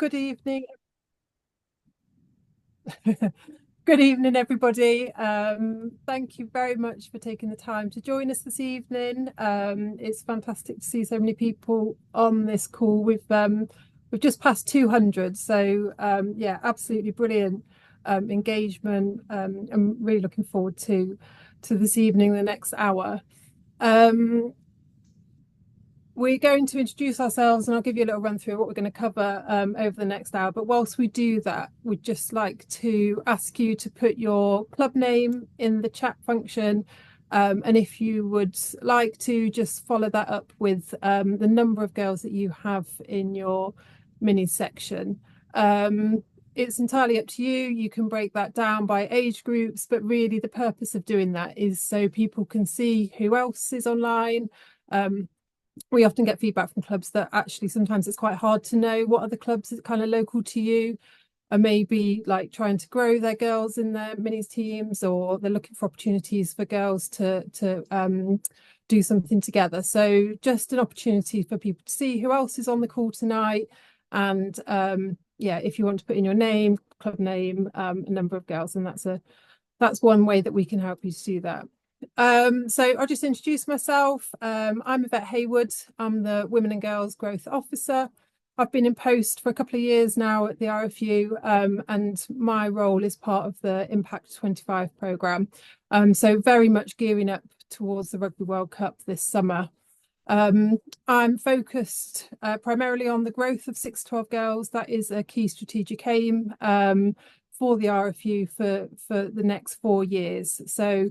good evening. Good evening, everybody. Thank you very much for taking the time to join us this evening. It's fantastic to see so many people on this call. We've just passed 200, so yeah, absolutely brilliant engagement. I'm really looking forward to this evening, the next hour. We're going to introduce ourselves and I'll give you a little run through what we're going to cover over the next hour. But whilst we do that, we'd just like to ask you to put your club name in the chat function. And if you would like to just follow that up with the number of girls that you have in your mini section. It's entirely up to you. You can break that down by age groups, but really the purpose of doing that is so people can see who else is online. We often get feedback from clubs that actually sometimes it's quite hard to know what other clubs are kind of local to you and maybe like trying to grow their girls in their minis teams, or they're looking for opportunities for girls to do something together. So just an opportunity for people to see who else is on the call tonight. And yeah, if you want to put in your name, club name, a number of girls, and that's one way that we can help you to do that. So I'll just introduce myself. I'm Yvette Hayward. I'm the Women and Girls Growth Officer. I've been in post for a couple of years now at the RFU, and my role is part of the Impact 25 programme. So very much gearing up towards the Rugby World Cup this summer. I'm focused primarily on the growth of 6 to 12 girls. That is a key strategic aim for the RFU for the next 4 years. So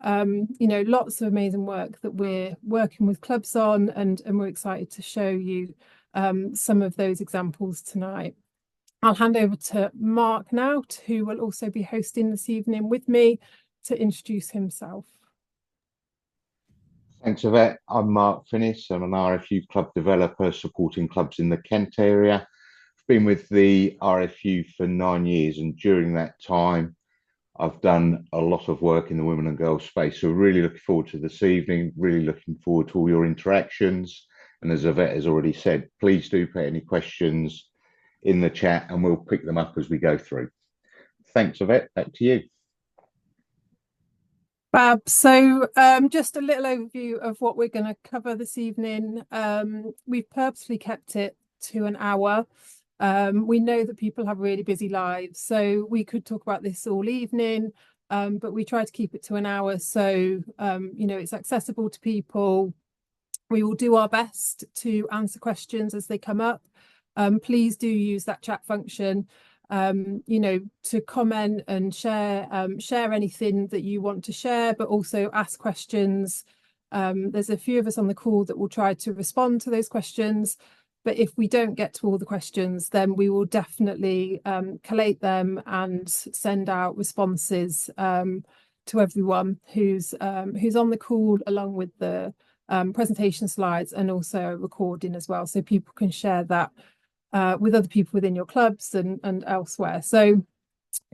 you know, lots of amazing work that we're working with clubs on, and we're excited to show you some of those examples tonight. I'll hand over to Mark now, who will also be hosting this evening with me, to introduce himself. Thanks, Yvette. I'm Mark Finnis. I'm an RFU club developer supporting clubs in the Kent area. I've been with the RFU for 9 years, and during that time I've done a lot of work in the women and girls space. So really looking forward to this evening, really looking forward to all your interactions. And as Yvette has already said, please do put any questions in the chat and we'll pick them up as we go through. Thanks, Yvette. Back to you. Fab. So just a little overview of what we're going to cover this evening. We've purposely kept it to an hour. We know that people have really busy lives, so we could talk about this all evening, but we try to keep it to an hour so you know, it's accessible to people. We will do our best to answer questions as they come up. Please do use that chat function, you know, to comment and share anything that you want to share, but also ask questions. There's a few of us on the call that will try to respond to those questions. But if we don't get to all the questions, then we will definitely collate them and send out responses to everyone who's on the call, along with the presentation slides and also a recording as well, so people can share that with other people within your clubs and elsewhere. So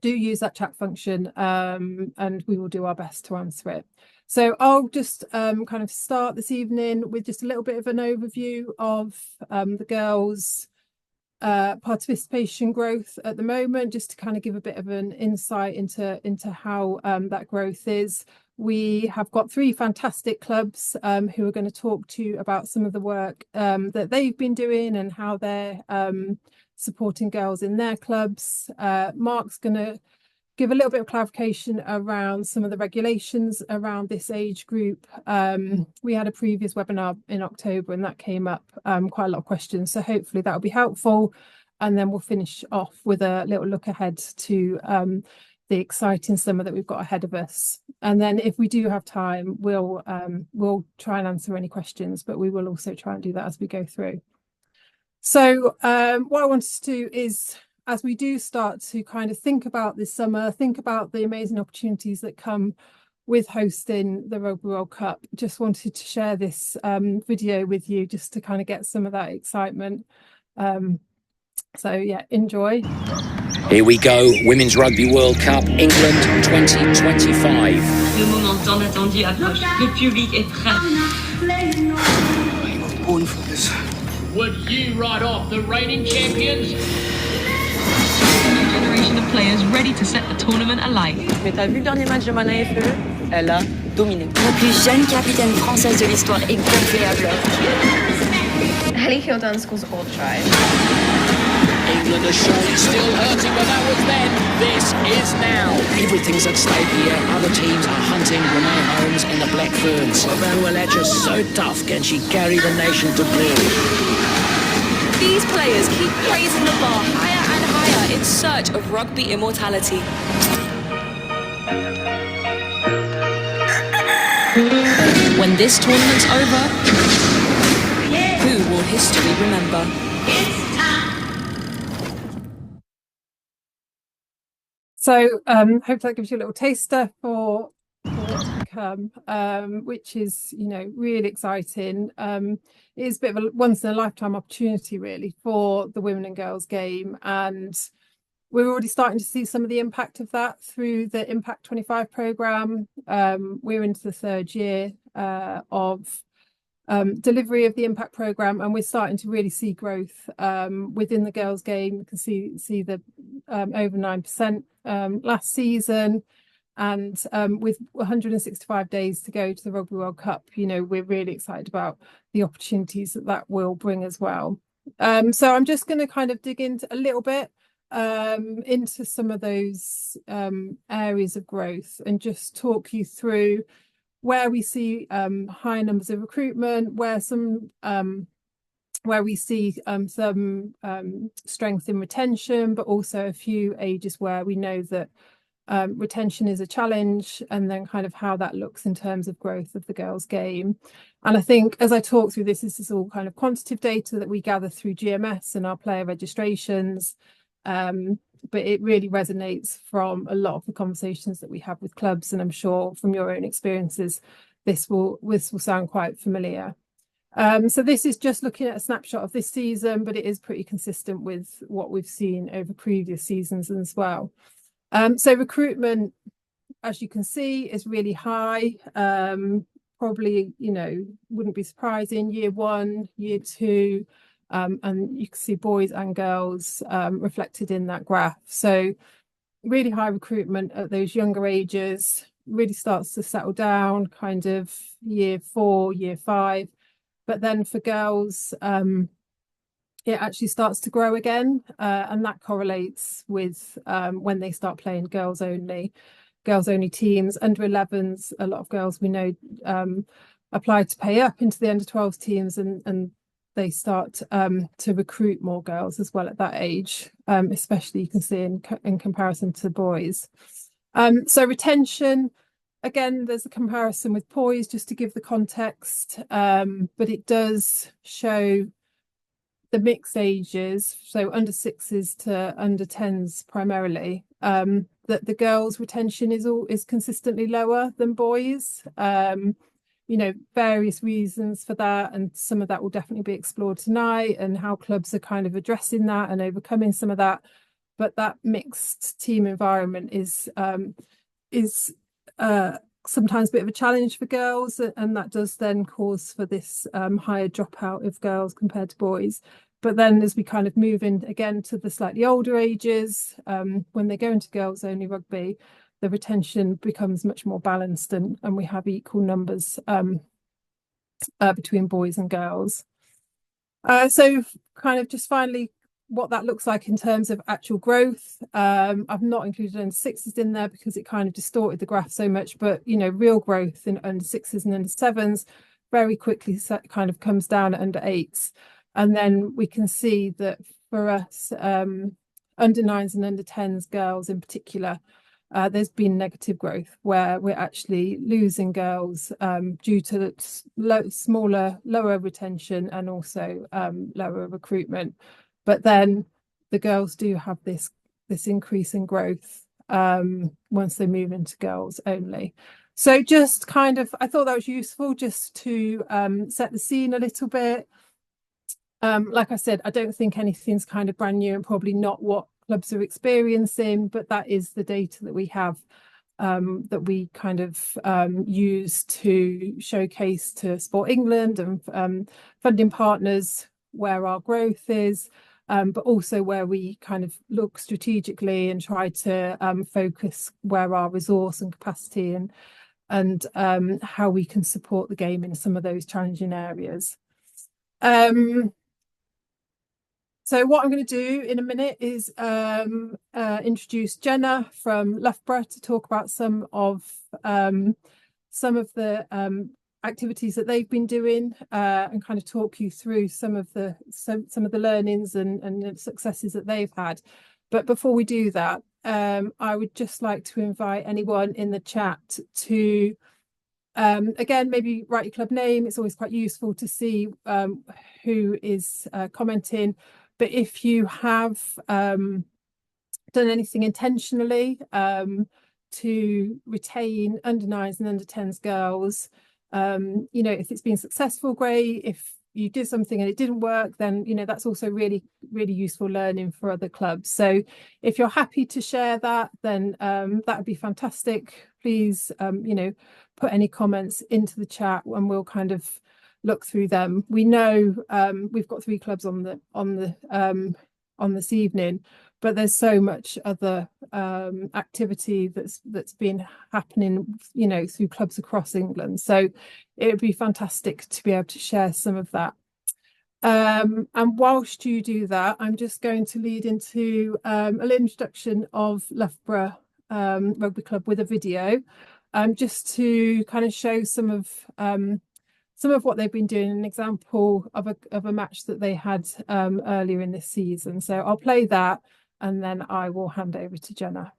do use that chat function, and we will do our best to answer it. So I'll just kind of start this evening with just a little bit of an overview of the girls' participation growth at the moment, just to kind of give a bit of an insight into how that growth is. We have got 3 fantastic clubs who are going to talk to you about some of the work that they've been doing and how they're supporting girls in their clubs. Mark's going to give a little bit of clarification around some of the regulations around this age group. We had a previous webinar in October and that came up quite a lot of questions, so hopefully that will be helpful. And then we'll finish off with a little look ahead to the exciting summer that we've got ahead of us. And then if we do have time, we'll try and answer any questions, but we will also try and do that as we go through. So what I wanted to do is, as we do start to kind of think about this summer, think about the amazing opportunities that come with hosting the Rugby World Cup, just wanted to share this video with you just to kind of get some of that excitement. So yeah, enjoy. Here we go, Women's Rugby World Cup, England 2025. Le moment tant attendu approche. Le public est prêt. I was born for this. Would you write off the reigning champions? to set the tournament alight. Mais t'as vu le dernier match de Mana FE? Elle a dominé. La plus jeune capitaine française de l'histoire est gonflée à bloc. Hellyfield Unschool's old tribe. England are surely still hurting, but that was then. This is now. Everything's at stake here. Other teams are hunting Renee Holmes in the Black Ferns. Vanuatu so tough, can she carry the nation to glory? These players keep raising the bar higher and higher in search of rugby immortality. When this tournament's over, who will history remember? So hope that gives you a little taster for what's to come, which is, really exciting. It is a bit of a once in a lifetime opportunity really for the women and girls game, and we're already starting to see some of the impact of that through the Impact 25 programme. We're into the third year of delivery of the Impact programme, and we're starting to really see growth within the girls game. You can see the over 9% last season, and with 165 days to go to the Rugby World Cup, we're really excited about the opportunities that will bring as well. So I'm just going to kind of dig into a little bit into some of those areas of growth and just talk you through where we see high numbers of recruitment, where we see some strength in retention, but also a few ages where we know that retention is a challenge, and then kind of how that looks in terms of growth of the girls' game. And I think as I talk through this is all kind of quantitative data that we gather through GMS and our player registrations. But it really resonates from a lot of the conversations that we have with clubs, and I'm sure from your own experiences, this will sound quite familiar. So this is just looking at a snapshot of this season, but it is pretty consistent with what we've seen over previous seasons as well. So recruitment, as you can see, is really high. Probably, wouldn't be surprising, year one, year two. And you can see boys and girls reflected in that graph. So really high recruitment at those younger ages, really starts to settle down kind of year 4, year 5. But then for girls, it actually starts to grow again. And that correlates with when they start playing girls only teams. Under 11s, a lot of girls we know apply to pay up into the under 12s teams, and they start to recruit more girls as well at that age, especially you can see in comparison to boys. So retention, again, there's a comparison with boys just to give the context, but it does show the mixed ages, so under 6s to under 10s primarily, that the girls' retention is consistently lower than boys. Various reasons for that, and some of that will definitely be explored tonight, and how clubs are kind of addressing that and overcoming some of that. But that mixed team environment is sometimes a bit of a challenge for girls, and that does then cause for this higher dropout of girls compared to boys. But then as we kind of move in again to the slightly older ages, when they go into girls only rugby, the retention becomes much more balanced, and we have equal numbers between boys and girls. So kind of just finally what that looks like in terms of actual growth. I've not included under 6s in there because it kind of distorted the graph so much, but real growth in under 6s and under 7s very quickly kind of comes down at under 8s. And then we can see that for us, under 9s and under 10s girls in particular, there's been negative growth where we're actually losing girls due to lower retention and also lower recruitment. But then the girls do have this increase in growth once they move into girls only. So just kind of, I thought that was useful just to set the scene a little bit. Like I said, I don't think anything's kind of brand new and probably not what clubs are experiencing, but that is the data that we have that we kind of use to showcase to Sport England and funding partners where our growth is. but also where we kind of look strategically and try to focus where our resource and capacity and how we can support the game in some of those challenging areas. So what I'm going to do in a minute is introduce Jenna from Loughborough to talk about some of the activities that they've been doing and kind of talk you through some of the learnings and the successes that they've had. But before we do that, I would just like to invite anyone in the chat to again, maybe write your club name. It's always quite useful to see who is commenting. But if you have done anything intentionally to retain under 9s and under 10s girls, if it's been successful, great. If you did something and it didn't work, then that's also really, really useful learning for other clubs. So if you're happy to share that, then that would be fantastic. Please put any comments into the chat and we'll kind of look through them. We know we've got 3 clubs on this evening, but there's so much other activity that's been happening, through clubs across England. So it would be fantastic to be able to share some of that. And whilst you do that, I'm just going to lead into a little introduction of Loughborough Rugby Club with a video, just to kind of show some of what they've been doing, an example of a match that they had earlier in this season. So I'll play that and then I will hand over to Jenna.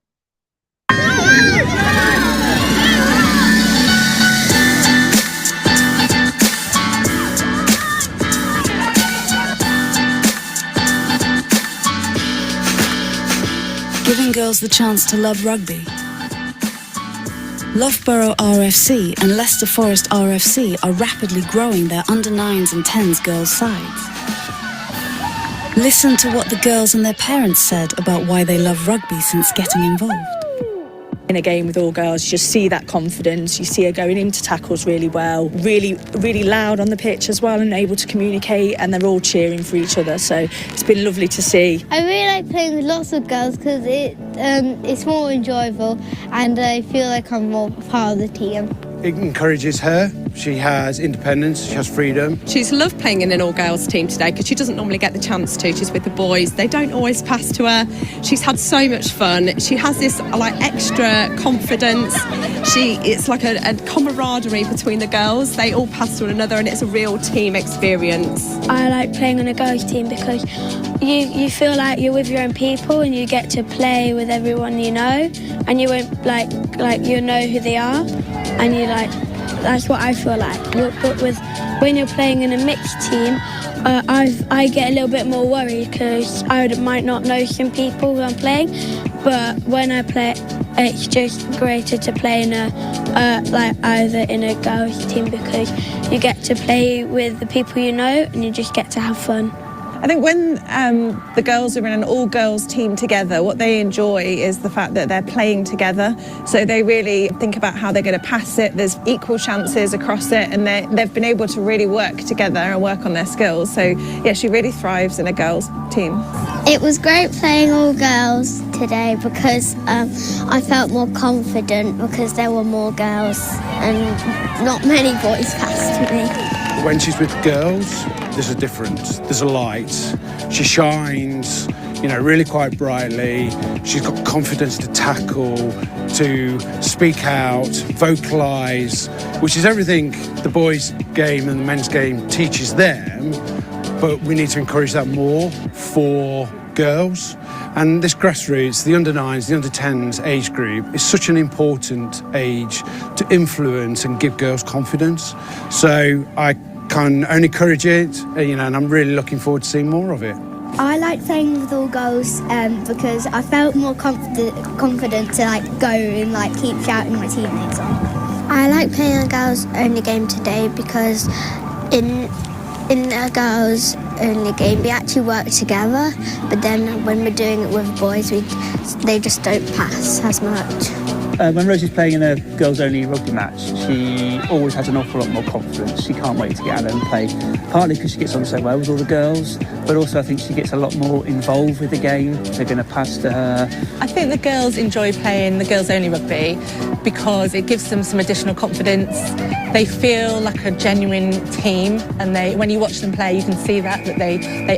Giving girls the chance to love rugby. Loughborough RFC and Leicester Forest RFC are rapidly growing their under 9s and 10s girls' sides. Listen to what the girls and their parents said about why they love rugby since getting involved. In a game with all girls, you just see that confidence. You see her going into tackles really well, really, really loud on the pitch as well and able to communicate, and they're all cheering for each other. So it's been lovely to see. I really like playing with lots of girls because it's more enjoyable and I feel like I'm more part of the team. It encourages her. She has independence, she has freedom. She's loved playing in an all-girls team today because she doesn't normally get the chance to. She's with the boys. They don't always pass to her. She's had so much fun. She has this extra confidence. It's like a camaraderie between the girls. They all pass to one another and it's a real team experience. I like playing on a girls team because you feel like you're with your own people and you get to play with everyone you know, and you won't you know who they are, and you that's what I feel like. But when you're playing in a mixed team, I get a little bit more worried because I might not know some people who I'm playing. But when I play, it's just greater to play in either in a girls team because you get to play with the people you know and you just get to have fun. I think when the girls are in an all-girls team together, what they enjoy is the fact that they're playing together. So they really think about how they're going to pass it. There's equal chances across it, and they've been able to really work together and work on their skills. So, yeah, she really thrives in a girls' team. It was great playing all girls today because I felt more confident because there were more girls and not many boys passed to me. When she's with girls, there's a difference, there's a light. She shines, really quite brightly. She's got confidence to tackle, to speak out, vocalise, which is everything the boys' game and the men's game teaches them, but we need to encourage that more for girls. And this grassroots, the under 9s, the under 10s age group is such an important age to influence and give girls confidence. So I can only encourage it, and I'm really looking forward to seeing more of it. I like playing with all girls because I felt more confident to go and keep shouting my teammates on. I like playing a girls only game today because in a girls only game we actually work together, but then when we're doing it with boys they just don't pass as much. When Rosie's playing in a girls-only rugby match, she always has an awful lot more confidence. She can't wait to get out there and play, partly because she gets on so well with all the girls, but also I think she gets a lot more involved with the game. They're going to pass to her. I think the girls enjoy playing the girls-only rugby because it gives them some additional confidence. They feel like a genuine team, and when you watch them play, you can see that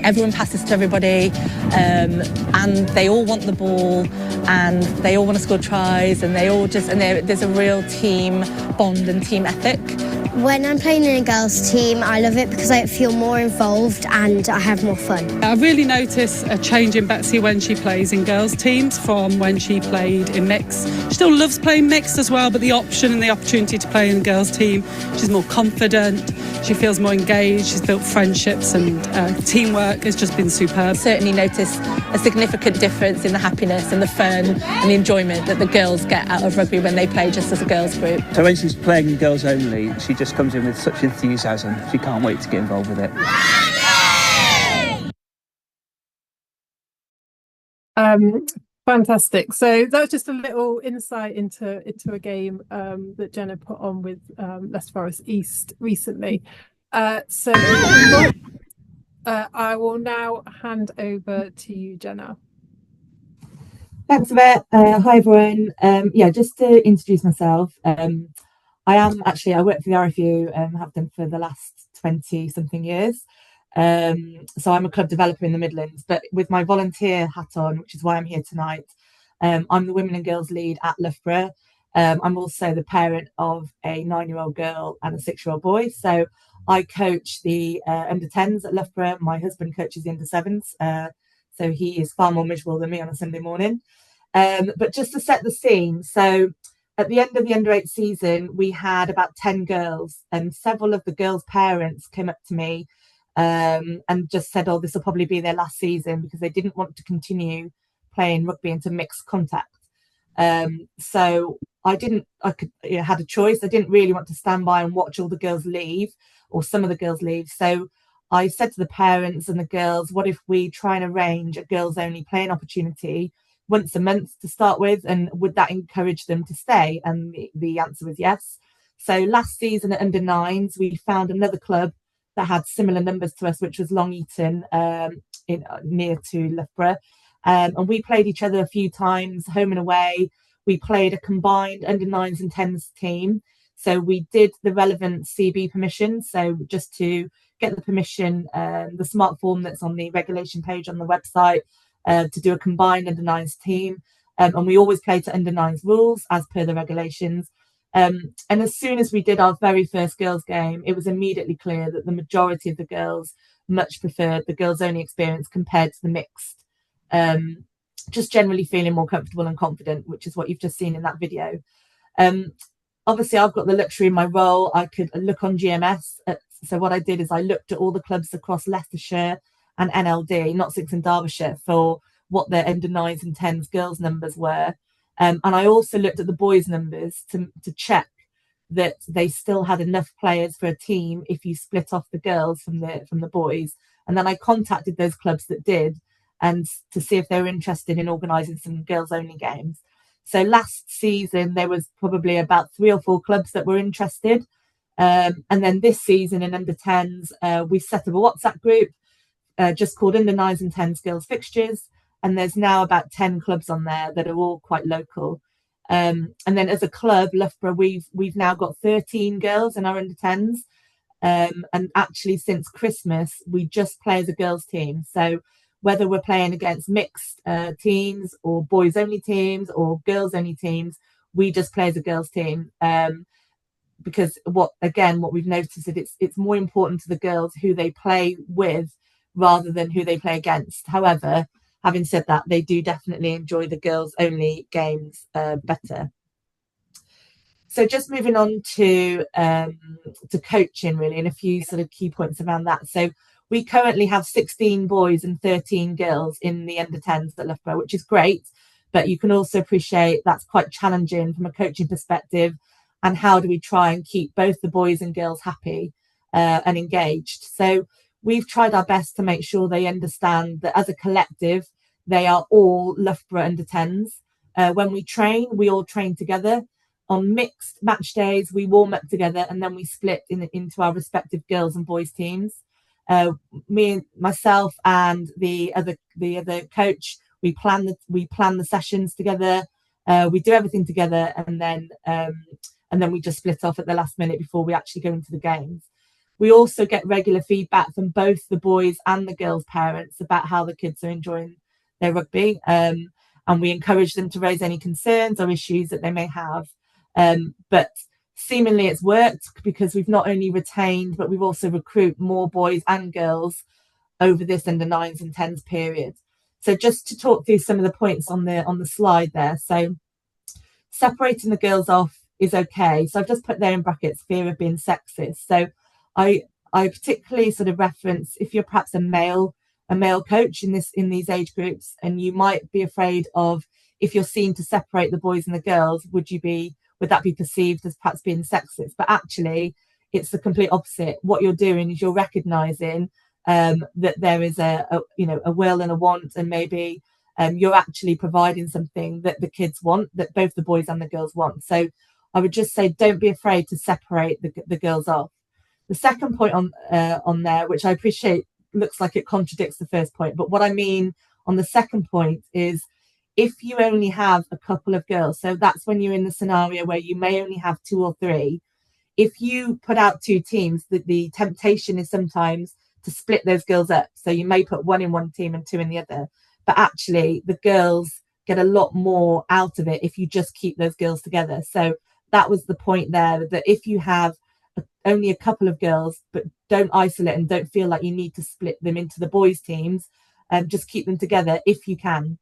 everyone passes to everybody, and they all want the ball, and they all want to score tries, and there's a real team bond and team ethic. When I'm playing in a girls' team, I love it because I feel more involved and I have more fun. I really notice a change in Betsy when she plays in girls' teams from when she played in mixed. She still loves playing mixed as well, but the option and the opportunity to play in a girls' team, she's more confident, she feels more engaged, she's built friendships, and teamwork has just been superb. Certainly notice a significant difference in the happiness and the fun and the enjoyment that the girls get out of rugby when they play just as a girls' group. So when she's playing in girls only, she just comes in with such enthusiasm. She can't wait to get involved with it. Fantastic. So that was just a little insight into a game that Jenna put on with Leicester Forest East recently. I will now hand over to you, Jenna. Thanks, Yvette. Hi, everyone. Just to introduce myself, I work for the RFU and have done for the last 20-something years. So I'm a club developer in the Midlands, but with my volunteer hat on, which is why I'm here tonight, I'm the Women and Girls lead at Loughborough. I'm also the parent of a 9-year-old girl and a 6-year-old boy. So I coach the under 10s at Loughborough. My husband coaches the under 7s. So he is far more miserable than me on a Sunday morning. But just to set the scene, so at the end of the under 8 season, we had about 10 girls, and several of the girls' parents came up to me and just said, this will probably be their last season because they didn't want to continue playing rugby into mixed contact. So I had a choice. I didn't really want to stand by and watch all the girls leave, or some of the girls leave. So I said to the parents and the girls, what if we try and arrange a girls only playing opportunity once a month to start with, and would that encourage them to stay? And the answer was yes. So last season at under 9s, we found another club that had similar numbers to us, which was Long Eaton, near to Loughborough. And we played each other a few times, home and away. We played a combined under 9s and 10s team. So we did the relevant CB permission. So just to get the permission, the smart form that's on the regulation page on the website, to do a combined under 9s team. And we always play to under 9s rules as per the regulations. And as soon as we did our very first girls game, it was immediately clear that the majority of the girls much preferred the girls only experience compared to the mixed. Just generally feeling more comfortable and confident, which is what you've just seen in that video. Obviously, I've got the luxury in my role. I could look on GMS. So what I did is I looked at all the clubs across Leicestershire and NLD, Nottingham and Derbyshire, for what their under 9s and 10s girls numbers were. And I also looked at the boys numbers to check that they still had enough players for a team if you split off the girls from the boys. And then I contacted those clubs that did, and to see if they were interested in organising some girls only games. So last season, there was probably about 3 or 4 clubs that were interested. And then this season in under 10s, we set up a WhatsApp group just called Under 9s and 10s Girls Fixtures. And there's now about 10 clubs on there that are all quite local. And then as a club, Loughborough, we've now got 13 girls in our under 10s. And actually since Christmas, we just play as a girls team. So whether we're playing against mixed teams or boys only teams or girls only teams, we just play as a girls team. Because what we've noticed is it's more important to the girls who they play with rather than who they play against. However, having said that, they do definitely enjoy the girls only games better. So just moving on to coaching really, and a few sort of key points around that. So we currently have 16 boys and 13 girls in the under 10s at Loughborough, which is great, but you can also appreciate that's quite challenging from a coaching perspective. And how do we try and keep both the boys and girls happy and engaged? So we've tried our best to make sure they understand that as a collective, they are all Loughborough under 10s. when we train, we all train together. On mixed match days, we warm up together, and then we split into our respective girls and boys teams. Myself and the other coach, we plan the sessions together. We do everything together, and then we just split off at the last minute before we actually go into the games. We also get regular feedback from both the boys and the girls' parents about how the kids are enjoying their rugby, and we encourage them to raise any concerns or issues that they may have. But seemingly it's worked, because we've not only retained, but we've also recruited more boys and girls over this under 9s and 10s period. So just to talk through some of the points on the slide there. So separating the girls off is okay. So I've just put there in brackets, fear of being sexist. So I particularly sort of reference, if you're perhaps a male coach in these age groups, and you might be afraid of, if you're seen to separate the boys and the girls, would that be perceived as perhaps being sexist? But actually, it's the complete opposite. What you're doing is you're recognizing that there is a will and a want, and maybe you're actually providing something that the kids want, that both the boys and the girls want. So I would just say, don't be afraid to separate the girls off. The second point on there, which I appreciate looks like it contradicts the first point, but what I mean on the second point is, if you only have a couple of girls, so that's when you're in the scenario where you may only have 2 or 3. If you put out 2 teams, the temptation is sometimes to split those girls up. So you may put 1 in one team and 2 in the other. But actually, the girls get a lot more out of it if you just keep those girls together. So that was the point there, that if you have only a couple of girls, but don't isolate and don't feel like you need to split them into the boys' teams, just keep them together if you can.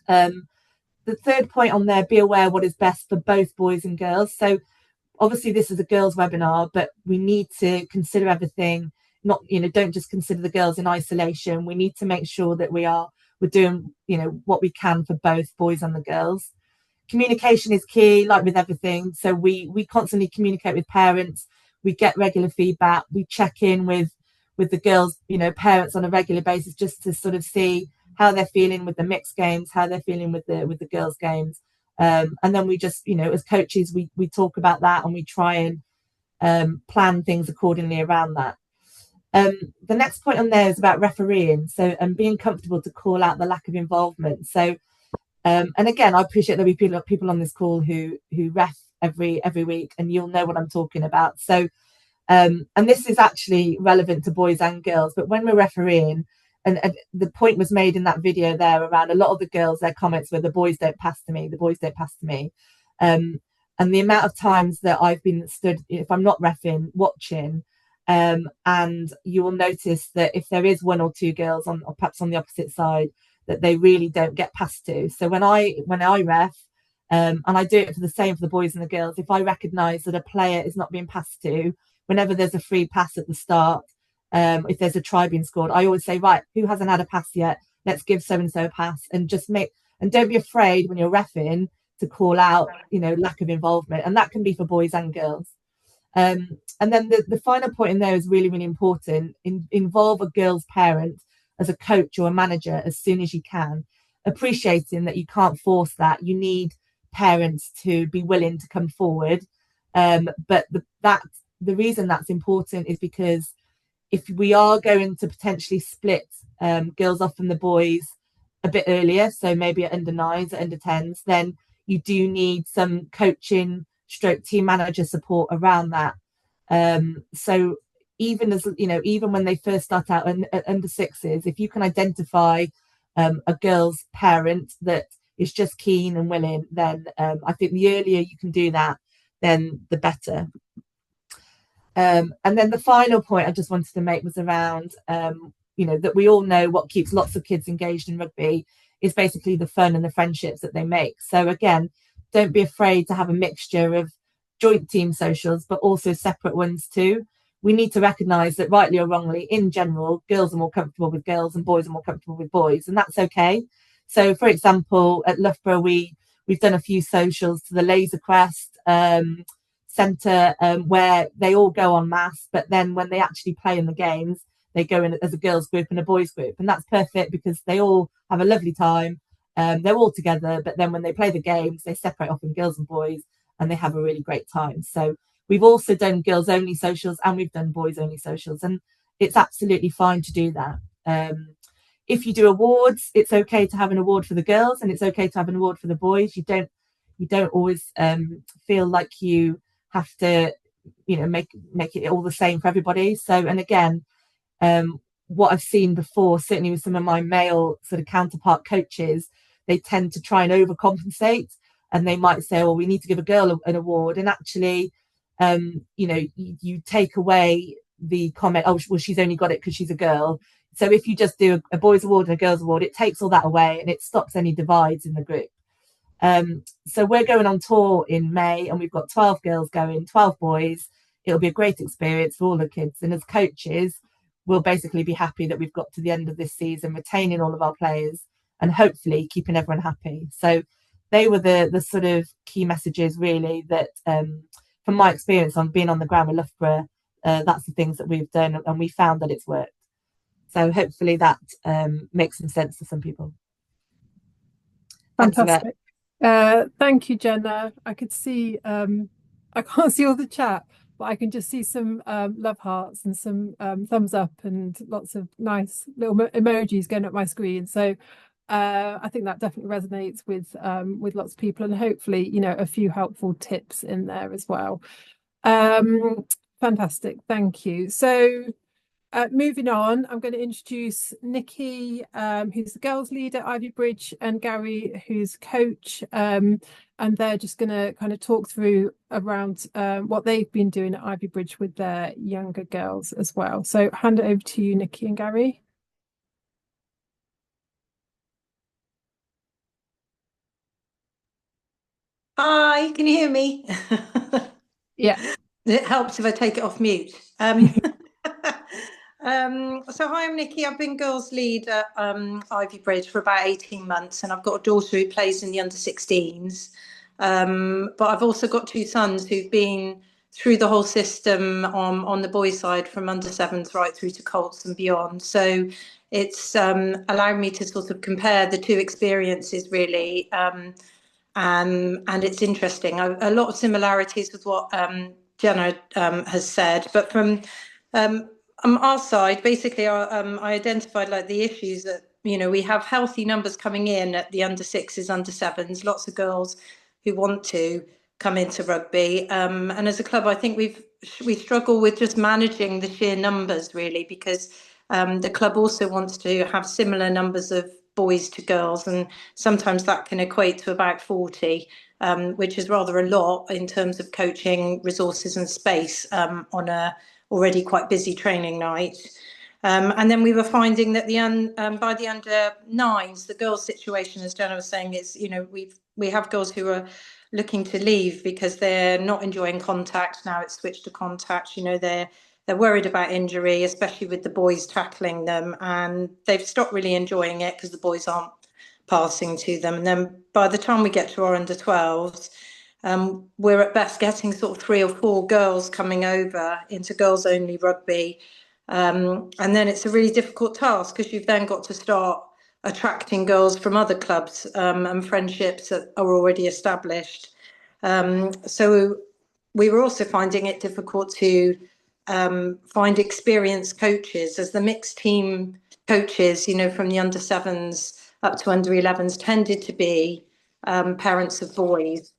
The third point on there, be aware what is best for both boys and girls. So obviously this is a girls webinar, but we need to consider everything. Don't just consider the girls in isolation. We need to make sure that we're doing what we can for both boys and the girls. Communication is key, like with everything. So we constantly communicate with parents. We get regular feedback. We check in with the girls, parents on a regular basis, just to sort of see how they're feeling with the mixed games, how they're feeling with the girls' games. And then we just, as coaches, we talk about that, and we try and plan things accordingly around that. The next point on there is about refereeing. So, and being comfortable to call out the lack of involvement. So, and again, I appreciate there'll be people on this call who ref every week, and you'll know what I'm talking about. So, and this is actually relevant to boys and girls, but when we're refereeing, and the point was made in that video there around a lot of the girls, their comments were, the boys don't pass to me, the boys don't pass to me. And the amount of times that I've been stood, if I'm not reffing, watching, and you will notice that if there is 1 or 2 girls or perhaps on the opposite side, that they really don't get passed to. So when I ref, and I do it for the same for the boys and the girls, if I recognise that a player is not being passed to, whenever there's a free pass at the start, if there's a try being scored, I always say, right, who hasn't had a pass yet? Let's give so-and-so a pass, and don't be afraid when you're reffing to call out, lack of involvement. And that can be for boys and girls. And then the final point in there is really, really important. Involve a girl's parent as a coach or a manager as soon as you can, appreciating that you can't force that. You need parents to be willing to come forward. But the reason that's important is because if we are going to potentially split girls off from the boys a bit earlier, so maybe at under 9s, at under 10s, then you do need some coaching / team manager support around that. So even when they first start out at under 6s, if you can identify a girl's parent that is just keen and willing, then I think the earlier you can do that, then the better. And then the final point I just wanted to make was around, that we all know what keeps lots of kids engaged in rugby is basically the fun and the friendships that they make. So again, don't be afraid to have a mixture of joint team socials, but also separate ones too. We need to recognise that, rightly or wrongly, in general, girls are more comfortable with girls and boys are more comfortable with boys, and that's okay. So, for example, at Loughborough, we've done a few socials to the Laser Quest centre, where they all go en masse, but then when they actually play in the games, they go in as a girls group and a boys group, and that's perfect because they all have a lovely time, They're all together, but then when they play the games, they separate off in girls and boys, and they have a really great time. So we've also done girls only socials and we've done boys only socials, and it's absolutely fine to do that. If you do awards, it's okay to have an award for the girls and it's okay to have an award for the boys. You don't always feel like you have to, make it all the same for everybody. So, and again, what I've seen before, certainly with some of my male sort of counterpart coaches, they tend to try and overcompensate, and they might say, "Well, we need to give a girl an award," and actually, you take away the comment, "Oh, well, she's only got it because she's a girl." So if you just do a boys award and a girls award, it takes all that away and it stops any divides in the group. So we're going on tour in May, and we've got 12 girls going, 12 boys. It'll be a great experience for all the kids, and as coaches, we'll basically be happy that we've got to the end of this season, retaining all of our players and hopefully keeping everyone happy. So they were the sort of key messages, really, that from my experience on being on the ground with Loughborough, that's the things that we've done, and we found that it's worked. So hopefully that makes some sense to some people. Fantastic. Thank you, Jenna. I could see, I can't see all the chat, but I can just see some love hearts and some thumbs up and lots of nice little emojis going up my screen. So I think that definitely resonates with lots of people, and hopefully, a few helpful tips in there as well. Fantastic. Thank you. So moving on, I'm going to introduce Nikki, who's the girls leader at Ivy Bridge, and Gary, who's coach, and they're just going to kind of talk through around what they've been doing at Ivy Bridge with their younger girls as well. So hand it over to you, Nikki and Gary. Hi, can you hear me? Yeah. It helps if I take it off mute. So hi, I'm Nikki. I've been girls lead at Ivy Bridge for about 18 months, and I've got a daughter who plays in the under-16s. But I've also got two sons who've been through the whole system on the boys' side, from under-7s right through to Colts and beyond. So it's allowed me to sort of compare the two experiences, really. And it's interesting. A lot of similarities with what Jenna has said, but from our side, basically, I identified like the issues that we have healthy numbers coming in at the under-6s, under-7s, lots of girls who want to come into rugby, and as a club, I think we struggle with just managing the sheer numbers, really, because the club also wants to have similar numbers of boys to girls, and sometimes that can equate to about 40, which is rather a lot in terms of coaching resources and space on a already quite busy training night. And then we were finding that by the under-9s, the girls' situation, as Jenna was saying, is we have girls who are looking to leave because they're not enjoying contact. Now it's switched to contact. They're worried about injury, especially with the boys tackling them, and they've stopped really enjoying it because the boys aren't passing to them. And then by the time we get to our under-12s, we're at best getting sort of 3 or 4 girls coming over into girls only rugby. And then it's a really difficult task because you've then got to start attracting girls from other clubs and friendships that are already established. So we were also finding it difficult to find experienced coaches, as the mixed team coaches, from the under-7s up to under-11s tended to be parents of boys.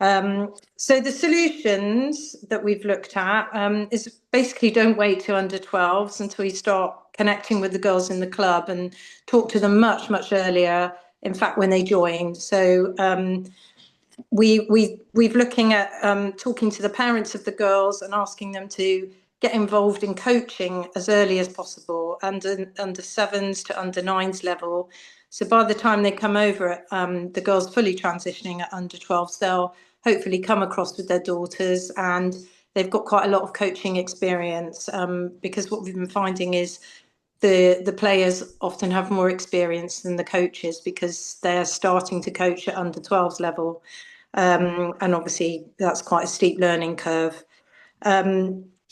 So the solutions that we've looked at is basically don't wait till under-12s until you start connecting with the girls in the club, and talk to them much, much earlier, in fact, when they join. So we've looking at talking to the parents of the girls and asking them to get involved in coaching as early as possible, under-7s to under-9s level. So by the time they come over, the girls fully transitioning at under-12s, they'll hopefully come across with their daughters, and they've got quite a lot of coaching experience, because what we've been finding is the players often have more experience than the coaches because they're starting to coach at under-12s level. And obviously that's quite a steep learning curve.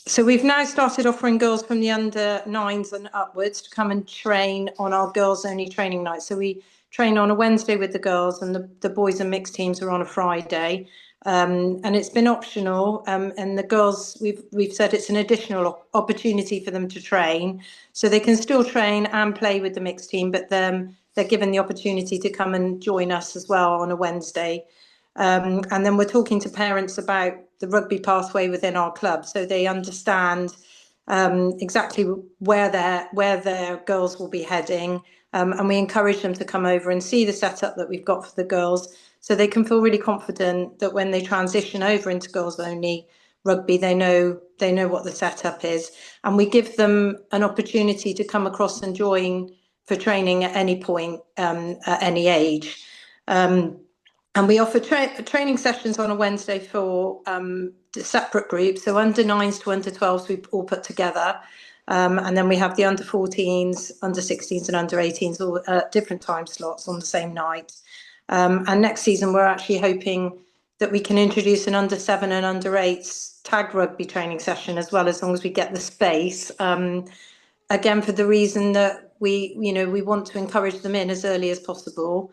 So we've now started offering girls from the under-9s and upwards to come and train on our girls only training night. So we train on a Wednesday with the girls, and the boys and mixed teams are on a Friday. And it's been optional, and the girls, we've said it's an additional opportunity for them to train, so they can still train and play with the mixed team, but they're given the opportunity to come and join us as well on a Wednesday. And then we're talking to parents about the rugby pathway within our club, so they understand exactly where their girls will be heading, and we encourage them to come over and see the setup that we've got for the girls, so they can feel really confident that when they transition over into girls only rugby, they know what the setup is, and we give them an opportunity to come across and join for training at any point, at any age. And we offer training sessions on a Wednesday for separate groups, so under 9s to under 12s we all put together. And then we have the under 14s, under 16s and under 18s all at different time slots on the same night. And next season we're actually hoping that we can introduce an under 7 and under 8s tag rugby training session as well, as long as we get the space. Again, for the reason that we want to encourage them in as early as possible.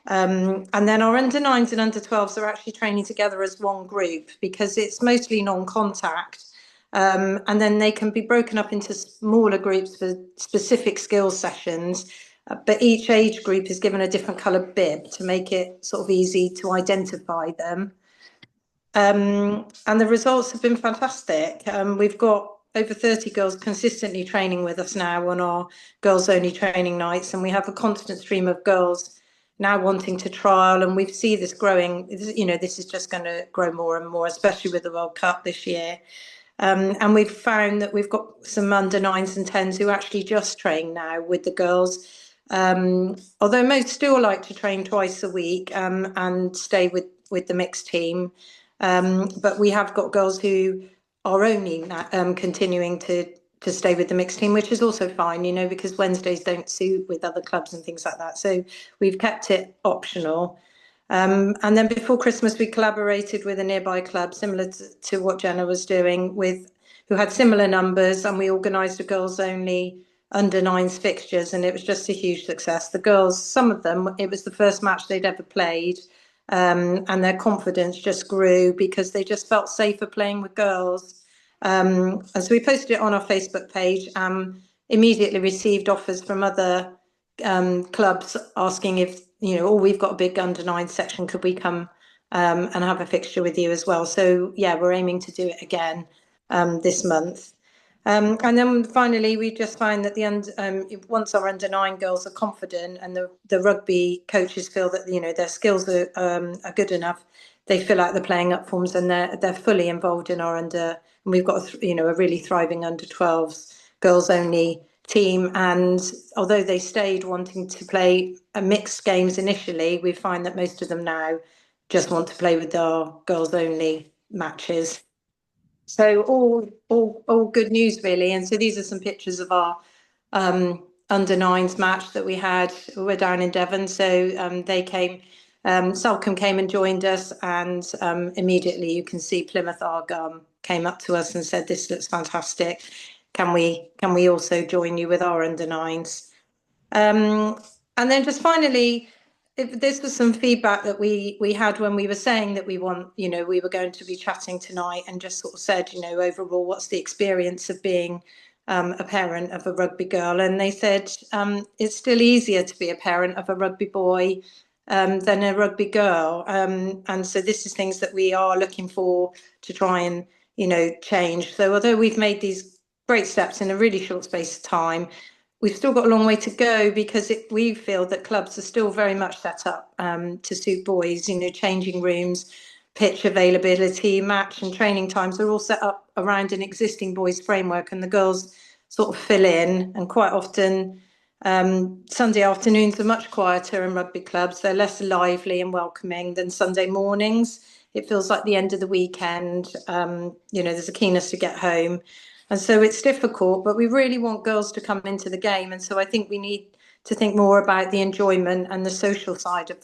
And then our under 9s and under 12s are actually training together as one group because it's mostly non-contact. And then they can be broken up into smaller groups for specific skills sessions. But each age group is given a different colour bib to make it sort of easy to identify them. And the results have been fantastic. We've got over 30 girls consistently training with us now on our girls only training nights, and we have a constant stream of girls now wanting to trial, and we see this growing. This is just going to grow more and more, especially with the World Cup this year. And we've found that we've got some under 9s and 10s who actually just train now with the girls. Although most still like to train twice a week and stay with the mixed team. But we have got girls who are only continuing to stay with the mixed team, which is also fine, because Wednesdays don't suit with other clubs and things like that. So we've kept it optional. And then before Christmas, we collaborated with a nearby club, similar to what Jenna was doing, who had similar numbers, and we organised a girls only under 9s fixtures, and it was just a huge success. The girls, some of them, it was the first match they'd ever played, and their confidence just grew because they just felt safer playing with girls. And so we posted it on our Facebook page, immediately received offers from other clubs asking if, we've got a big under 9 section, could we come and have a fixture with you as well? So yeah, we're aiming to do it again this month. And then finally, we just find that once our under 9 girls are confident and the rugby coaches feel that their skills are good enough, they fill out the playing up forms and they're fully involved in our under. And we've got a really thriving under 12s girls only team. And although they stayed wanting to play mixed games initially, we find that most of them now just want to play with our girls only matches. So all good news really. And so these are some pictures of our under 9s match that we had. We're down in Devon, so they came. Salcombe came and joined us, and immediately you can see Plymouth Arg came up to us and said, "This looks fantastic. Can we also join you with our under 9s?" And then just finally, this was some feedback that we had when we were saying that we were going to be chatting tonight, and just sort of said, overall, what's the experience of being a parent of a rugby girl? And they said it's still easier to be a parent of a rugby boy than a rugby girl. And so this is things that we are looking for to try and, change. So although we've made these great steps in a really short space of time, we've still got a long way to go, because we feel that clubs are still very much set up to suit boys. Changing rooms, pitch availability, match and training times are all set up around an existing boys framework, and the girls sort of fill in. And quite often Sunday afternoons are much quieter in rugby clubs. They're less lively and welcoming than Sunday mornings. It feels like the end of the weekend. There's a keenness to get home. And so it's difficult, but we really want girls to come into the game. And so I think we need to think more about the enjoyment and the social side of,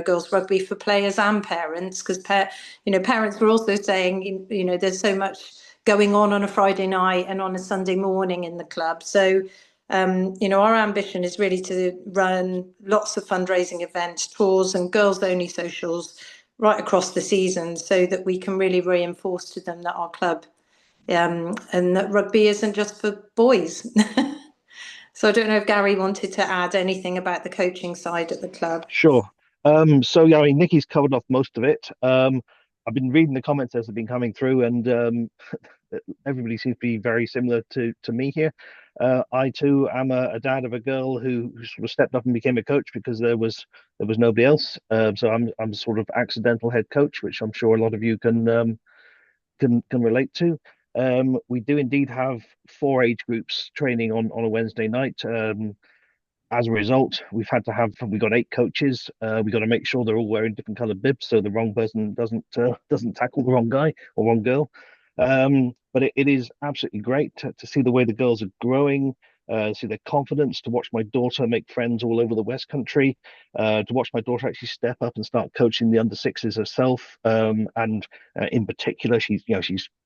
girls rugby for players and parents, because, parents were also saying, there's so much going on a Friday night and on a Sunday morning in the club. So Our ambition is really to run lots of fundraising events, tours and girls only socials right across the season, so that we can really reinforce to them that our club and that rugby isn't just for boys. So I don't know if Gary wanted to add anything about the coaching side at the club. Sure. I mean, Nikki's covered off most of it. I've been reading the comments as they've been coming through, and everybody seems to be very similar to me here. I too am a dad of a girl who sort of stepped up and became a coach because there was nobody else. So I'm sort of accidental head coach, which I'm sure a lot of you can relate to. We do indeed have 4 age groups training on a Wednesday night. As a result, we've got 8 coaches. We've got to make sure they're all wearing different coloured bibs so the wrong person doesn't tackle the wrong guy or wrong girl. But it is absolutely great to see the way the girls are growing, see their confidence, to watch my daughter make friends all over the West Country, to watch my daughter actually step up and start coaching the under 6s herself. And in particular, she's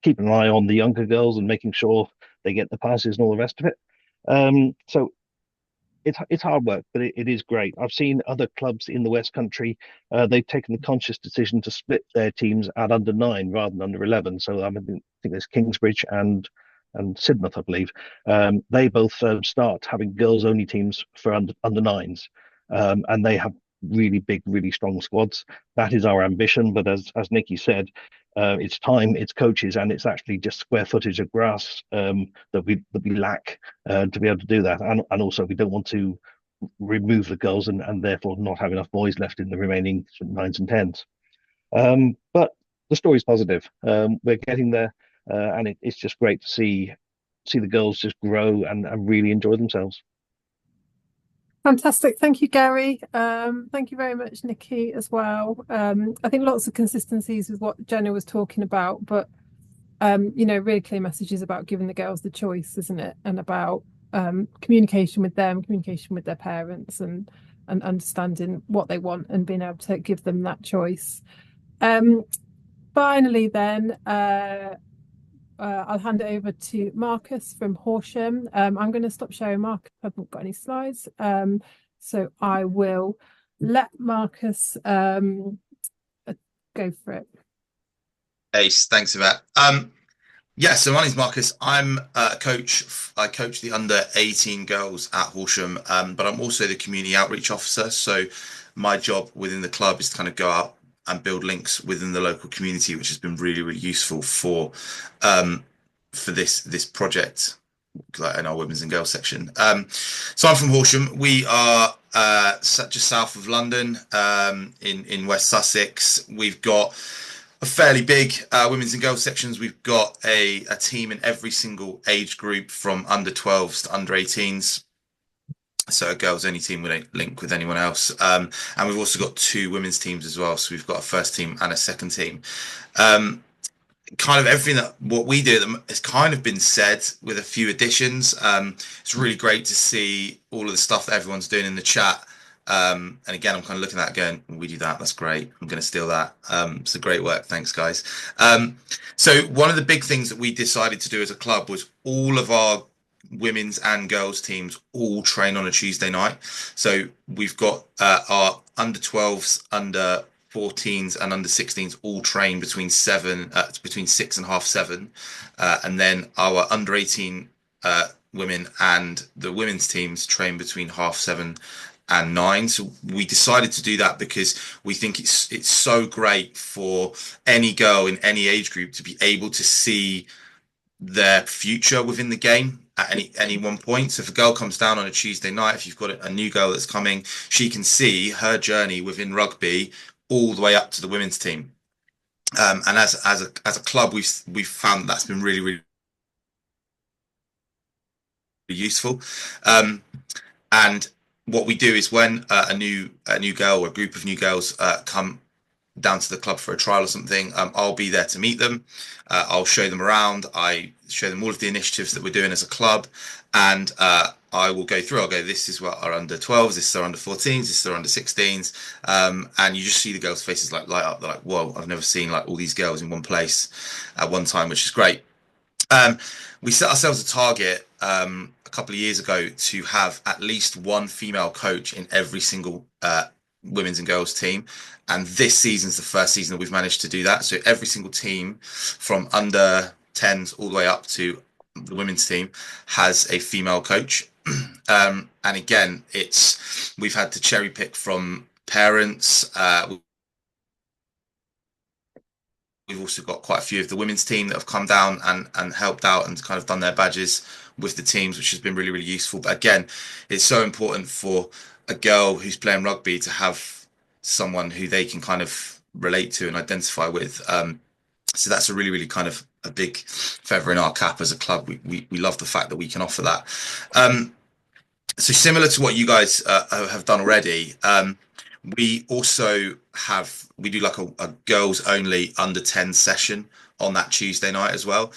keeping an eye on the younger girls and making sure they get the passes and all the rest of it. So it's hard work, but it is great. I've seen other clubs in the West Country. They've taken the conscious decision to split their teams at under 9 rather than under 11. So I think there's Kingsbridge and Sidmouth, I believe. They both start having girls only teams for under 9s, and they have really big, really strong squads. That is our ambition. But as Nikki said, it's time, it's coaches, and it's actually just square footage of grass that we lack to be able to do that. And also, we don't want to remove the girls and therefore not have enough boys left in the remaining 9s and 10s. But the story's positive. We're getting there, and it's just great to see the girls just grow and really enjoy themselves. Fantastic. Thank you, Gary. Thank you very much, Nikki, as well. I think lots of consistencies with what Jenna was talking about, but really clear messages about giving the girls the choice, isn't it? And about communication with them, communication with their parents, and understanding what they want and being able to give them that choice. Finally, then, I'll hand it over to Marcus from Horsham. I'm going to stop sharing. Marcus, I haven't got any slides. So I will let Marcus go for it. Ace, thanks for that. So my name's Marcus. I'm a coach. I coach the under 18 girls at Horsham, but I'm also the community outreach officer. So my job within the club is to kind of go out and build links within the local community, which has been really, really useful for this project, like in our women's and girls section. So I'm from Horsham. We are just south of London, in West Sussex. We've got a fairly big women's and girls sections. We've got a team in every single age group from under 12s to under 18s. So a girls only team, we don't link with anyone else. And we've also got 2 women's teams as well. So we've got a first team and a second team. Kind of everything that what we do has kind of been said with a few additions. It's really great to see all of the stuff that everyone's doing in the chat. And again, I'm kind of looking at that going, we do that, that's great. I'm going to steal that. It's a great work. Thanks, guys. So one of the big things that we decided to do as a club was all of our women's and girls teams all train on a Tuesday night. So we've got our under 12s, under 14s and under 16s all train between 6 and 7:30, and then our under 18 women and the women's teams train between 7:30 and 9. So we decided to do that because we think it's so great for any girl in any age group to be able to see their future within the game at any one point. So if a girl comes down on a Tuesday night, if you've got a new girl that's coming, she can see her journey within rugby all the way up to the women's team. And as a club, we've found that's been really, really useful. And what we do is when a new girl or a group of new girls come down to the club for a trial or something, I'll be there to meet them. I'll show them around. I show them all of the initiatives that we're doing as a club, and I will go through. I'll go, this is what our under 12s, this is our under 14s, this is our under 16s, and you just see the girls' faces like light up. They're like, whoa, I've never seen like all these girls in one place at one time, which is great. We set ourselves a target a a couple of years ago to have at least one female coach in every single women's and girls team, and this season's the first season that we've managed to do that. So every single team from under 10s all the way up to the women's team has a female coach. And again, we've had to cherry pick from parents. We've also got quite a few of the women's team that have come down and helped out and kind of done their badges with the teams, which has been really, really useful. But again, it's so important for a girl who's playing rugby to have someone who they can kind of relate to and identify with. So that's a really, really kind of a big feather in our cap as a club. We love the fact that we can offer that. So similar to what you guys have done already, we also we do like a girls only under 10 session on that Tuesday night as well.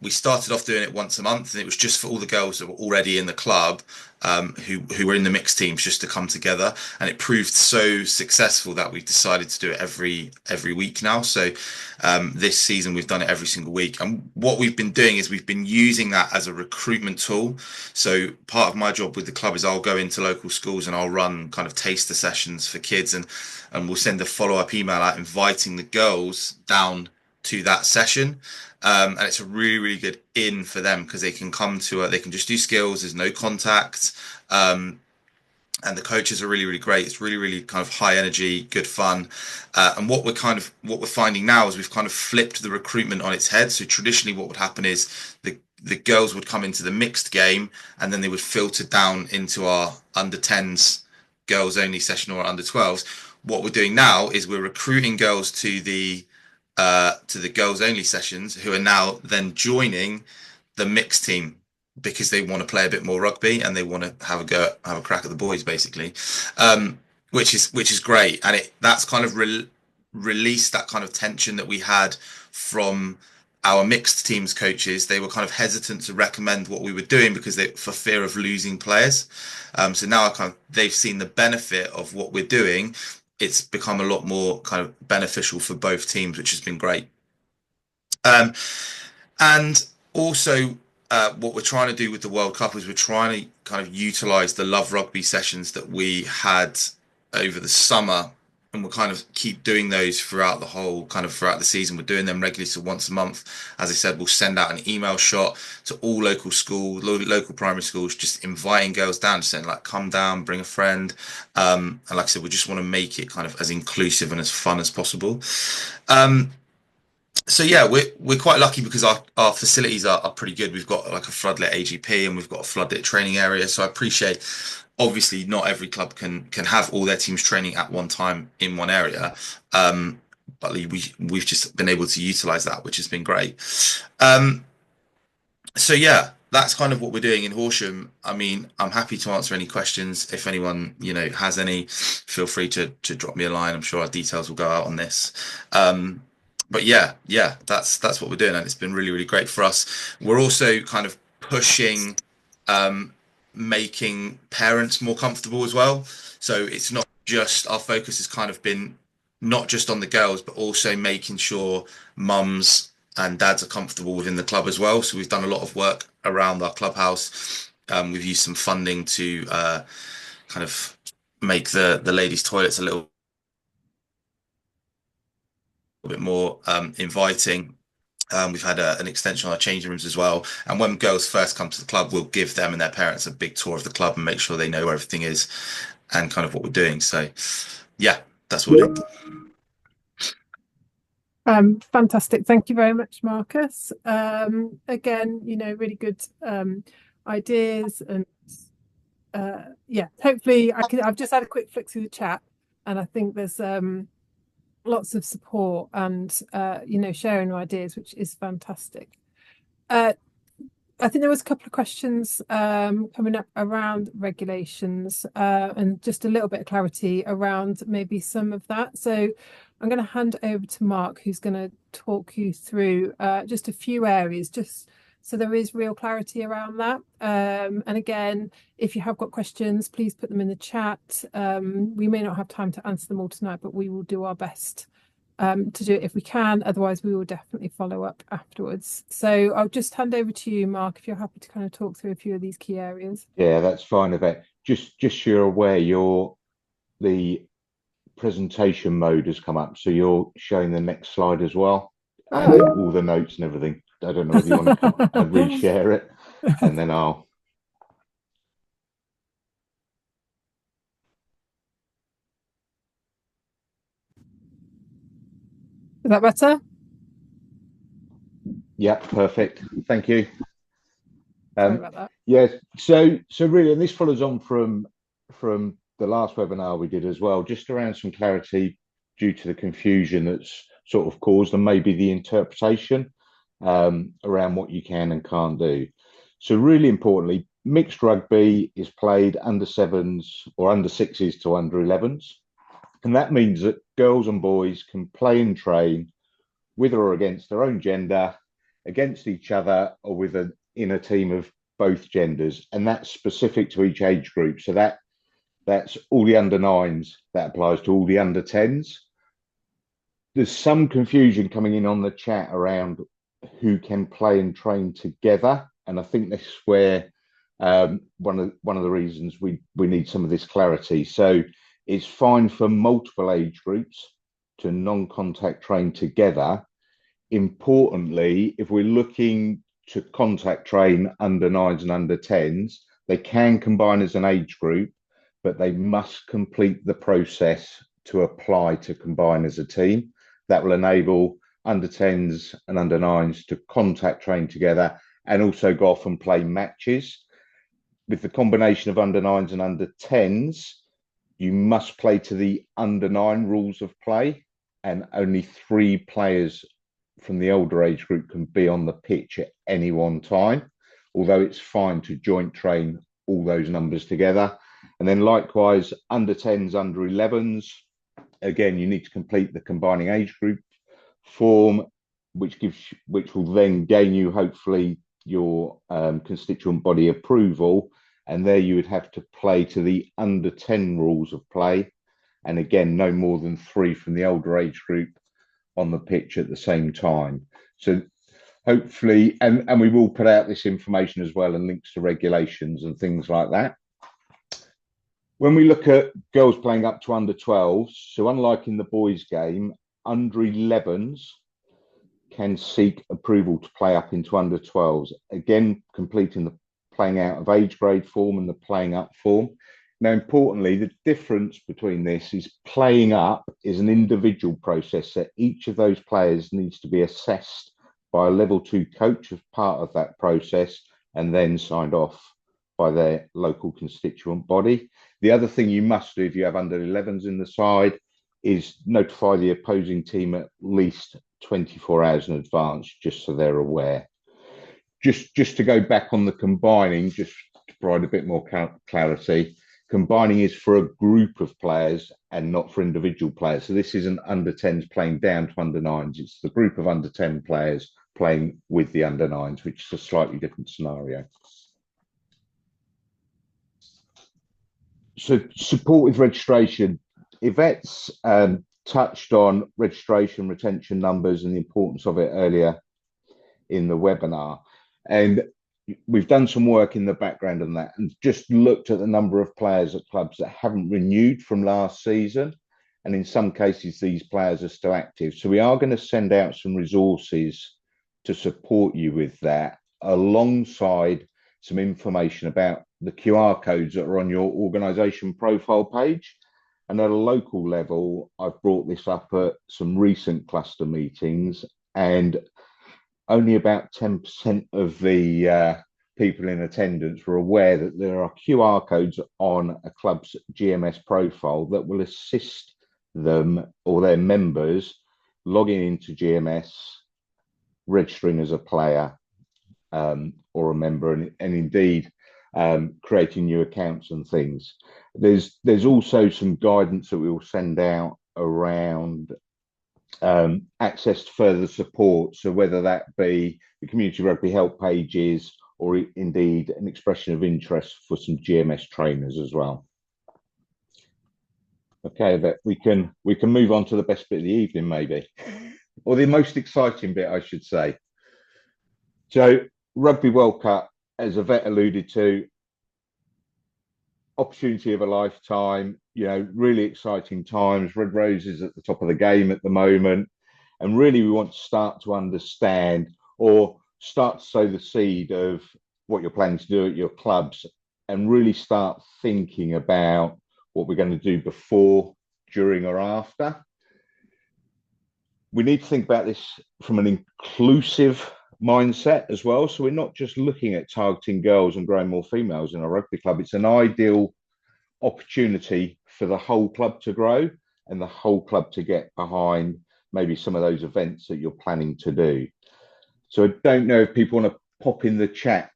We started off doing it once a month, and it was just for all the girls that were already in the club, who were in the mixed teams, just to come together. And it proved so successful that we've decided to do it every week now. So this season we've done it every single week. And what we've been doing is we've been using that as a recruitment tool. So part of my job with the club is I'll go into local schools and I'll run kind of taster sessions for kids, and we'll send a follow-up email out inviting the girls down to that session. And it's a really, really good in for them because they can come to it, they can just do skills, there's no contact. And the coaches are really, really great. It's really, really kind of high energy, good fun. And what we're finding now is we've kind of flipped the recruitment on its head. So traditionally what would happen is the girls would come into the mixed game and then they would filter down into our under 10s girls only session or under 12s. What we're doing now is we're recruiting girls to the girls only sessions who are now then joining the mixed team because they want to play a bit more rugby and they want to have a crack at the boys, basically, which is great. And that's kind of released that kind of tension that we had from our mixed teams coaches. They were kind of hesitant to recommend what we were doing because for fear of losing players. So now they've seen the benefit of what we're doing. It's become a lot more kind of beneficial for both teams, which has been great. And also what we're trying to do with the World Cup is we're trying to kind of utilize the Love Rugby sessions that we had over the summer, and we'll kind of keep doing those throughout the season. We're doing them regularly, so once a month. As I said, we'll send out an email shot to all local schools, local primary schools, just inviting girls down, just saying like, come down, bring a friend. And like I said, we just want to make it kind of as inclusive and as fun as possible. So yeah, we're quite lucky because our facilities are pretty good. We've got like a floodlit AGP and we've got a floodlit training area. So I appreciate, obviously not every club can have all their teams training at one time in one area. But we've just been able to utilize that, which has been great. So yeah, that's kind of what we're doing in Horsham. I mean, I'm happy to answer any questions. If anyone, has any, feel free to drop me a line. I'm sure our details will go out on this. But yeah, that's what we're doing, and it's been really, really great for us. We're also kind of pushing, making parents more comfortable as well. So it's not just, our focus has kind of been not just on the girls, but also making sure mums and dads are comfortable within the club as well. So we've done a lot of work around our clubhouse. We've used some funding to kind of make the ladies' toilets a little bit more inviting. We've had an extension on our changing rooms as well. And when girls first come to the club, we'll give them and their parents a big tour of the club and make sure they know where everything is and kind of what we're doing. So yeah, that's what we're doing. Fantastic. Thank you very much, Marcus. Again, really good ideas, and yeah, hopefully I've just had a quick flick through the chat, and I think there's lots of support and sharing ideas, which is fantastic. I think there was a couple of questions coming up around regulations and just a little bit of clarity around maybe some of that. So I'm going to hand over to Mark, who's going to talk you through just a few areas, just so there is real clarity around that. And again, if you have got questions, please put them in the chat. We may not have time to answer them all tonight, but we will do our best to do it if we can. Otherwise, we will definitely follow up afterwards. So I'll just hand over to you, Mark, if you're happy to kind of talk through a few of these key areas. Yeah, that's fine, Yvette. Just so you're aware, the presentation mode has come up, so you're showing the next slide as well, and all the notes and everything. I don't know whether you want to come and reshare it, and then I'll. Is that better? Yeah, perfect. Thank you. Sorry about that. Yes, so really, and this follows on from the last webinar we did as well, just around some clarity due to the confusion that's sort of caused, and maybe the interpretation around what you can and can't do. So really importantly, mixed rugby is played under 7s or under 6s to under 11s. And that means that girls and boys can play and train with or against their own gender, against each other, or in a team of both genders. And that's specific to each age group. So that's all the under 9s. That applies to all the under 10s. There's some confusion coming in on the chat around who can play and train together. And I think this is where one of the reasons we need some of this clarity. So it's fine for multiple age groups to non-contact train together. Importantly, if we're looking to contact train under 9s and under 10s, they can combine as an age group, but they must complete the process to apply to combine as a team. That will enable under 10s and under 9s to contact train together and also go off and play matches. With the combination of under 9s and under 10s, you must play to the under 9 rules of play, and only 3 players from the older age group can be on the pitch at any one time, although it's fine to joint train all those numbers together. And then likewise, under 10s, under 11s, again, you need to complete the combining age group form, which will then gain you hopefully your constituent body approval. And there you would have to play to the under 10 rules of play. And again, no more than 3 from the older age group on the pitch at the same time. So hopefully, and we will put out this information as well and links to regulations and things like that. When we look at girls playing up to under 12s, so unlike in the boys game, under 11s can seek approval to play up into under 12s, again, completing the playing out of age grade form and the playing up form. Now, importantly, the difference between this is playing up is an individual process, so each of those players needs to be assessed by a level 2 coach as part of that process and then signed off by their local constituent body. The other thing you must do if you have under 11s in the side is notify the opposing team at least 24 hours in advance, just so they're aware. Just to go back on the combining, just to provide a bit more clarity, combining is for a group of players and not for individual players. So this isn't under 10s playing down to under 9s. It's the group of under 10 players playing with the under 9s, which is a slightly different scenario. So support with registration. Yvette's touched on registration, retention numbers and the importance of it earlier in the webinar. And we've done some work in the background on that and just looked at the number of players at clubs that haven't renewed from last season. And in some cases, these players are still active. So we are going to send out some resources to support you with that, alongside some information about the QR codes that are on your organisation profile page. And at a local level, I've brought this up at some recent cluster meetings, and only about 10% of the people in attendance were aware that there are QR codes on a club's GMS profile that will assist them or their members logging into GMS, registering as a player or a member, and indeed creating new accounts and things. There's also some guidance that we will send out around access to further support. So whether that be the community rugby help pages or indeed an expression of interest for some GMS trainers as well. Okay, but we can move on to the best bit of the evening, maybe, or the most exciting bit, I should say. So, Rugby World Cup, as Yvette alluded to, opportunity of a lifetime. Really exciting times. Red Roses at the top of the game at the moment, and really we want to start to understand or start to sow the seed of what you're planning to do at your clubs, and really start thinking about what we're going to do before, during, or after. We need to think about this from an inclusive mindset as well. So we're not just looking at targeting girls and growing more females in our rugby club. It's an ideal opportunity for the whole club to grow and the whole club to get behind maybe some of those events that you're planning to do. So I don't know if people want to pop in the chat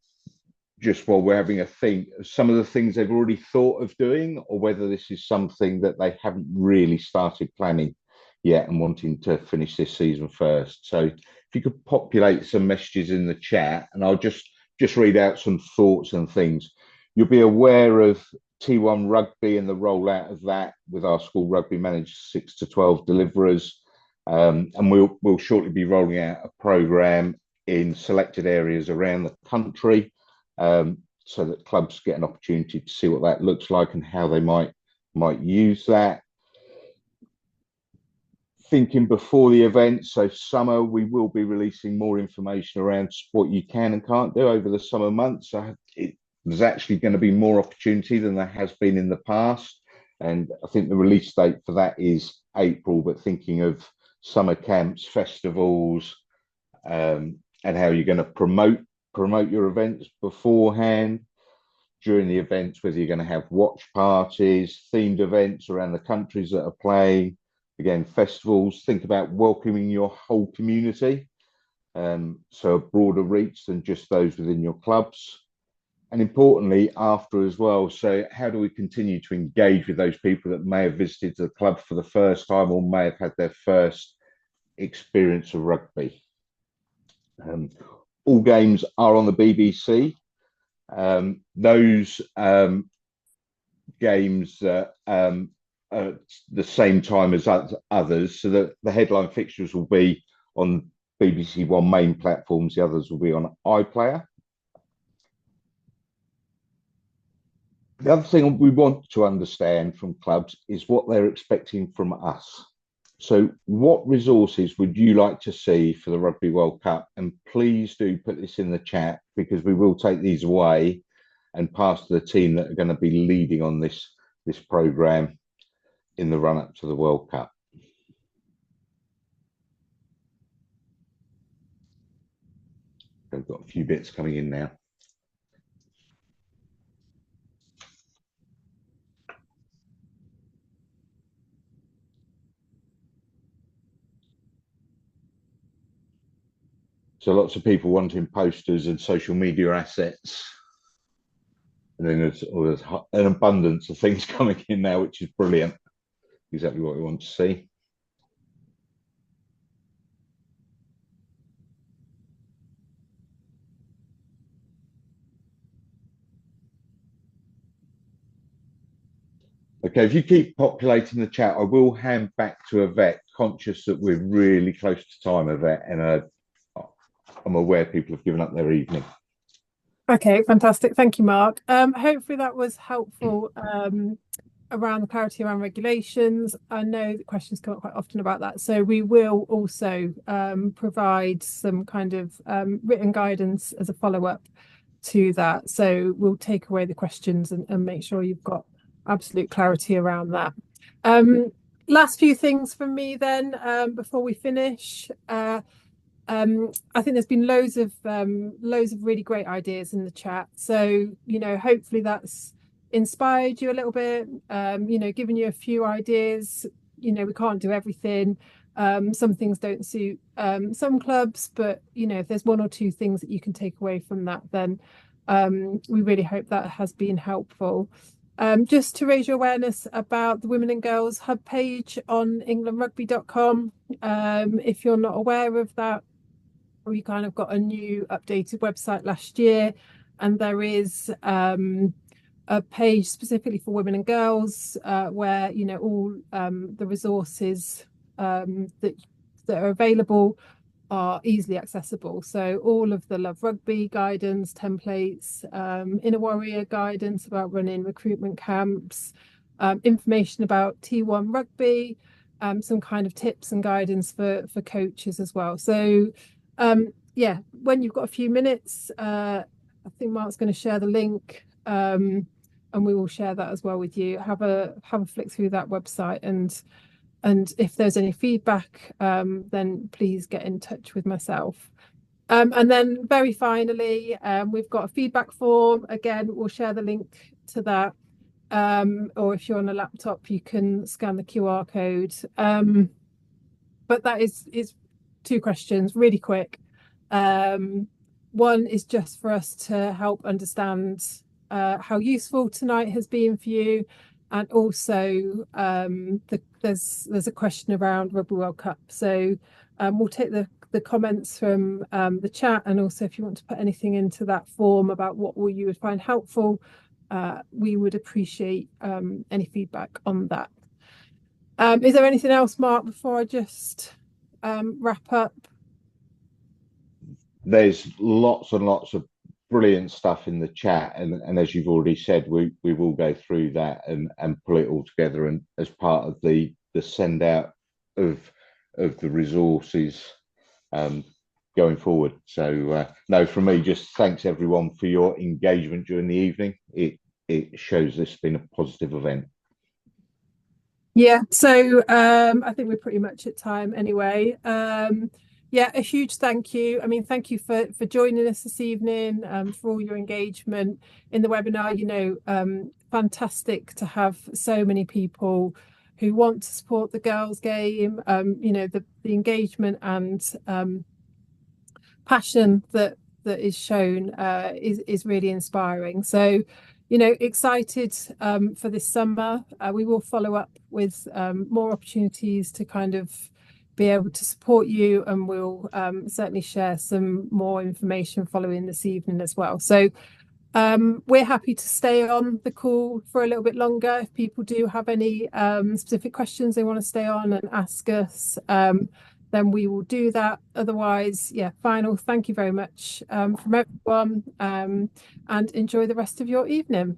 just while we're having a think of some of the things they've already thought of doing, or whether this is something that they haven't really started planning yet and wanting to finish this season first. So if you could populate some messages in the chat, and I'll just read out some thoughts and things. You'll be aware of T1 Rugby and the rollout of that with our school rugby managed 6 to 12 deliverers. And we'll shortly be rolling out a programme in selected areas around the country, so that clubs get an opportunity to see what that looks like and how they might use that. Thinking before the event, so summer, we will be releasing more information around what you can and can't do over the summer months. So there's actually going to be more opportunity than there has been in the past. And I think the release date for that is April, but thinking of summer camps, festivals, and how you're going to promote your events beforehand, during the events, whether you're going to have watch parties, themed events around the countries that are playing, again, festivals. Think about welcoming your whole community, so a broader reach than just those within your clubs. And importantly, after as well, so how do we continue to engage with those people that may have visited the club for the first time or may have had their first experience of rugby? All games are on the BBC. Those games at the same time as others, so that the headline fixtures will be on BBC One main platforms, the others will be on iPlayer. The other thing we want to understand from clubs is what they're expecting from us. So what resources would you like to see for the Rugby World Cup? And please do put this in the chat, because we will take these away and pass to the team that are going to be leading on this programme in the run-up to the World Cup. We've got a few bits coming in now. So lots of people wanting posters and social media assets. And then there's an abundance of things coming in now, which is brilliant. Exactly what we want to see. Okay, if you keep populating the chat, I will hand back to Yvette, conscious that we're really close to time, Yvette, and I'm aware people have given up their evening. Okay, fantastic. Thank you, Mark. Hopefully that was helpful around the clarity around regulations. I know the questions come up quite often about that. So we will also provide some kind of written guidance as a follow-up to that. So we'll take away the questions and make sure you've got absolute clarity around that. Last few things from me then, before we finish. I think there's been loads of really great ideas in the chat. So, hopefully that's inspired you a little bit, given you a few ideas. We can't do everything. Some things don't suit some clubs, but, if there's one or two things that you can take away from that, then we really hope that has been helpful. Just to raise your awareness about the Women and Girls Hub page on englandrugby.com. If you're not aware of that, we kind of got a new updated website last year, and there is a a page specifically for women and girls, where all the resources that are available are easily accessible. So all of the Love Rugby guidance, templates, Inner Warrior guidance about running recruitment camps, information about T1 rugby, some kind of tips and guidance for coaches as well. So yeah, when you've got a few minutes, I think Mark's going to share the link, and we will share that as well with you. Have a flick through that website, and if there's any feedback, then please get in touch with myself. And then very finally, we've got a feedback form. Again, we'll share the link to that. Or if you're on a laptop, you can scan the QR code. But that is 2 questions, really quick. One is just for us to help understand how useful tonight has been for you. And also there's a question around Rugby World Cup. So we'll take the comments from the chat, and also if you want to put anything into that form about what you would find helpful, we would appreciate any feedback on that. Is there anything else, Mark, before I just wrap up? There's lots and lots of brilliant stuff in the chat, and as you've already said, we will go through that and pull it all together, and as part of the send out of the resources going forward. So no, from me, just thanks everyone for your engagement during the evening. It shows this has been a positive event. Yeah, so I think we're pretty much at time anyway. Yeah, a huge thank you. I mean, thank you for joining us this evening, for all your engagement in the webinar. Fantastic to have so many people who want to support the girls' game. The engagement and passion that is shown is really inspiring. So, excited for this summer. We will follow up with more opportunities to kind of be able to support you, and we'll certainly share some more information following this evening as well. So we're happy to stay on the call for a little bit longer. If people do have any specific questions they want to stay on and ask us, then we will do that. Otherwise, yeah, final thank you very much from everyone, and enjoy the rest of your evening.